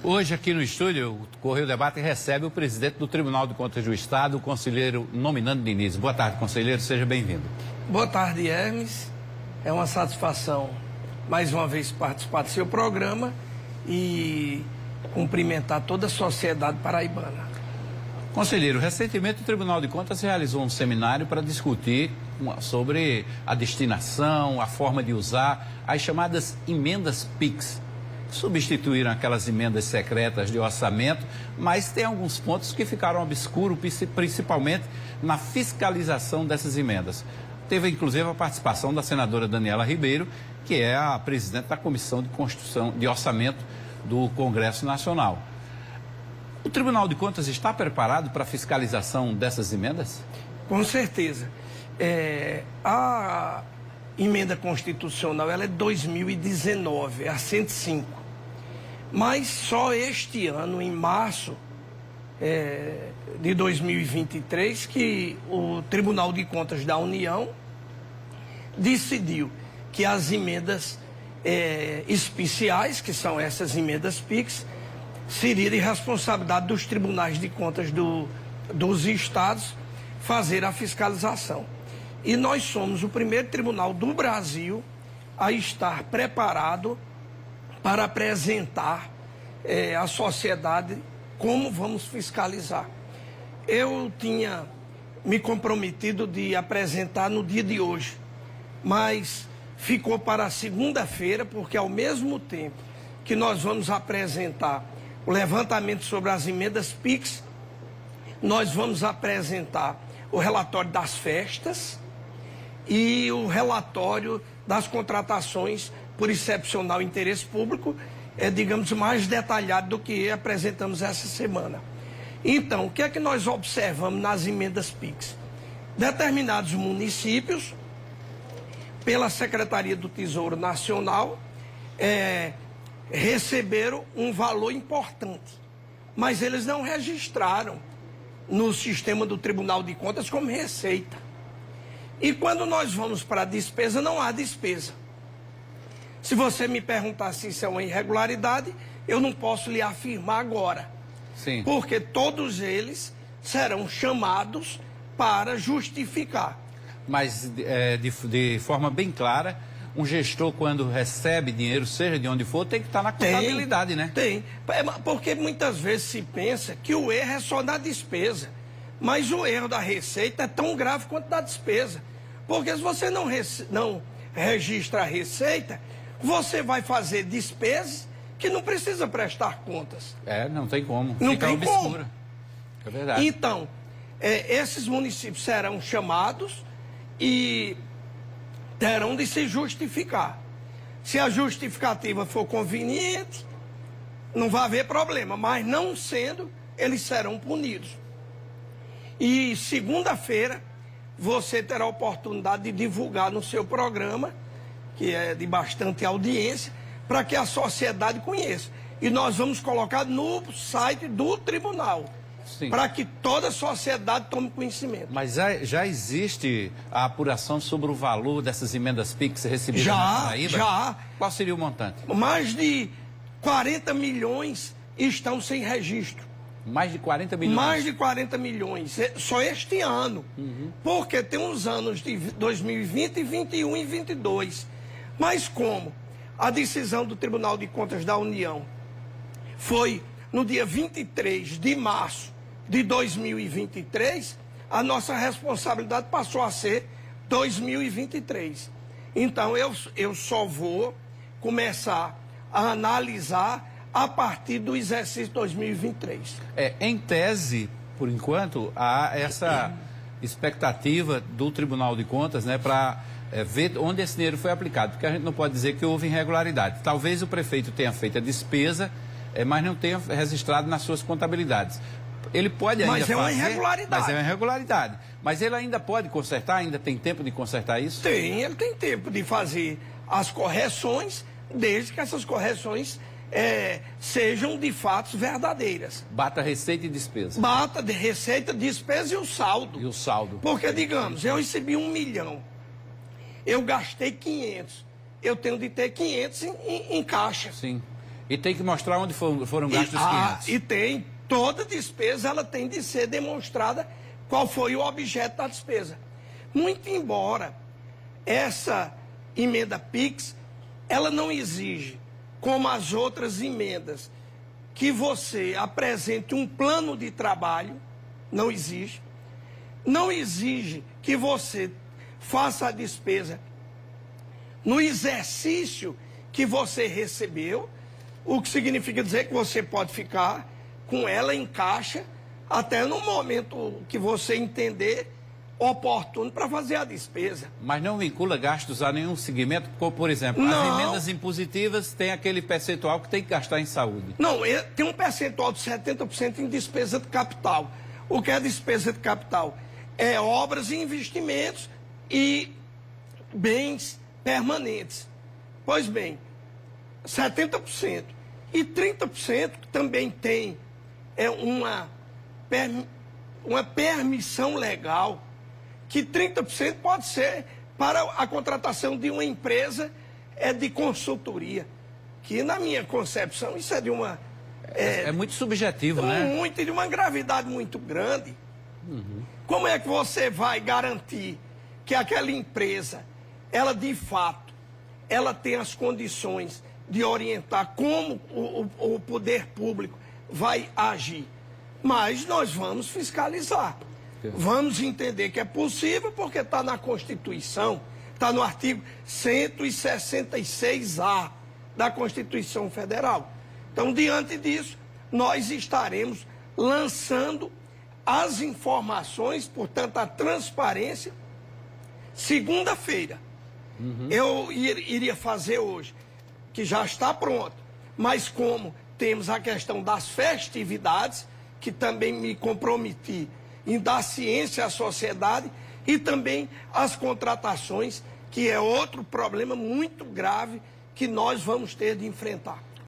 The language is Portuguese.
Hoje, aqui no estúdio, o Correio Debate recebe o presidente do Tribunal de Contas do Estado, o conselheiro Nominando Diniz. Boa tarde, conselheiro, seja bem-vindo. Boa tarde, Hermes. É uma satisfação, mais uma vez, participar do seu programa e cumprimentar toda a sociedade paraibana. Conselheiro, recentemente o Tribunal de Contas realizou um seminário para discutir sobre a destinação, a forma de usar as chamadas emendas PIX. Substituíram aquelas emendas secretas de orçamento, mas tem alguns pontos que ficaram obscuros, principalmente na fiscalização dessas emendas. Teve inclusive a participação da senadora Daniela Ribeiro, que é a presidente da Comissão de Constituição de Orçamento do Congresso Nacional. O Tribunal de Contas está preparado para a fiscalização dessas emendas? Com certeza. A emenda constitucional ela é 2019, é a 105. Mas só este ano, em março de 2023, que o Tribunal de Contas da União decidiu que as emendas especiais, que são essas emendas PIX, seria de responsabilidade dos tribunais de contas dos estados fazer a fiscalização. E nós somos o primeiro tribunal do Brasil a estar preparado para apresentar à sociedade como vamos fiscalizar. Eu tinha me comprometido de apresentar no dia de hoje, mas ficou para segunda-feira, porque ao mesmo tempo que nós vamos apresentar o levantamento sobre as emendas PIX, nós vamos apresentar o relatório das festas e o relatório das contratações por excepcional interesse público, digamos, mais detalhado do que apresentamos essa semana. Então, o que é que nós observamos nas emendas PIX? Determinados municípios, pela Secretaria do Tesouro Nacional, receberam um valor importante, mas eles não registraram no sistema do Tribunal de Contas como receita. E quando nós vamos para a despesa, não há despesa. Se você me perguntar se isso é uma irregularidade, eu não posso lhe afirmar agora. Sim. Porque todos eles serão chamados para justificar. Mas de forma bem clara, um gestor, quando recebe dinheiro, seja de onde for, tem que estar na contabilidade, né? Tem. Porque muitas vezes se pensa que o erro é só na despesa. Mas o erro da receita é tão grave quanto da despesa. Porque se você não registra a receita, você vai fazer despesas que não precisa prestar contas. Não tem como. Não Fica tem obscura. como. É verdade. Então, esses municípios serão chamados e terão de se justificar. Se a justificativa for conveniente, não vai haver problema. Mas não sendo, eles serão punidos. E segunda-feira, você terá a oportunidade de divulgar no seu programa, que é de bastante audiência, para que a sociedade conheça. E nós vamos colocar no site do tribunal, para que toda a sociedade tome conhecimento. Mas já existe a apuração sobre o valor dessas emendas PIX recebidas na Paraíba? Já. Qual seria o montante? Mais de 40 milhões estão sem registro. Mais de 40 milhões? Mais de 40 milhões, só este ano. Porque tem uns anos de 2020, 2021 e 2022. Mas como a decisão do Tribunal de Contas da União foi no dia 23 de março de 2023, a nossa responsabilidade passou a ser 2023. Então eu só vou começar a analisar a partir do exercício 2023. Em tese, por enquanto, há essa expectativa do Tribunal de Contas, né, para ver onde esse dinheiro foi aplicado, porque a gente não pode dizer que houve irregularidade. Talvez o prefeito tenha feito a despesa, mas não tenha registrado nas suas contabilidades. Ele pode ainda fazer... Mas é uma irregularidade. Mas é uma irregularidade. Mas ele ainda pode consertar? Ainda tem tempo de consertar isso? Tem, ele tem tempo de fazer as correções, desde que essas correções sejam de fato verdadeiras. Bata receita e despesa. Bata de receita, despesa e o saldo. E o saldo. Porque, digamos, eu recebi 1 milhão, eu gastei 500, eu tenho de ter 500 em caixa. Sim. E tem que mostrar onde foram gastos os 500. E tem, toda despesa ela tem de ser demonstrada qual foi o objeto da despesa. Muito embora essa emenda PIX, ela não exige, como as outras emendas, que você apresente um plano de trabalho, não exige. Não exige que você faça a despesa no exercício que você recebeu, o que significa dizer que você pode ficar com ela em caixa até no momento que você entender oportuno para fazer a despesa. Mas não vincula gastos a nenhum segmento, como, por exemplo, Não. as emendas impositivas tem aquele percentual que tem que gastar em saúde. Não, tem um percentual de 70% em despesa de capital. O que é despesa de capital? É obras e investimentos e bens permanentes. Pois bem, 70%. E 30% também tem uma permissão legal, que 30% pode ser para a contratação de uma empresa de consultoria, que na minha concepção isso é de uma... É muito subjetivo, né? Muito, de uma gravidade muito grande. Uhum. Como é que você vai garantir que aquela empresa, ela de fato, ela tem as condições de orientar como o poder público vai agir? Mas nós vamos fiscalizar. Vamos entender que é possível porque está na Constituição, está no artigo 166A da Constituição Federal. Então, diante disso, nós estaremos lançando as informações, portanto, a transparência. Segunda-feira, eu iria fazer hoje, que já está pronto, mas como temos a questão das festividades, que também me comprometi em dar ciência à sociedade, e também as contratações, que é outro problema muito grave que nós vamos ter de enfrentar.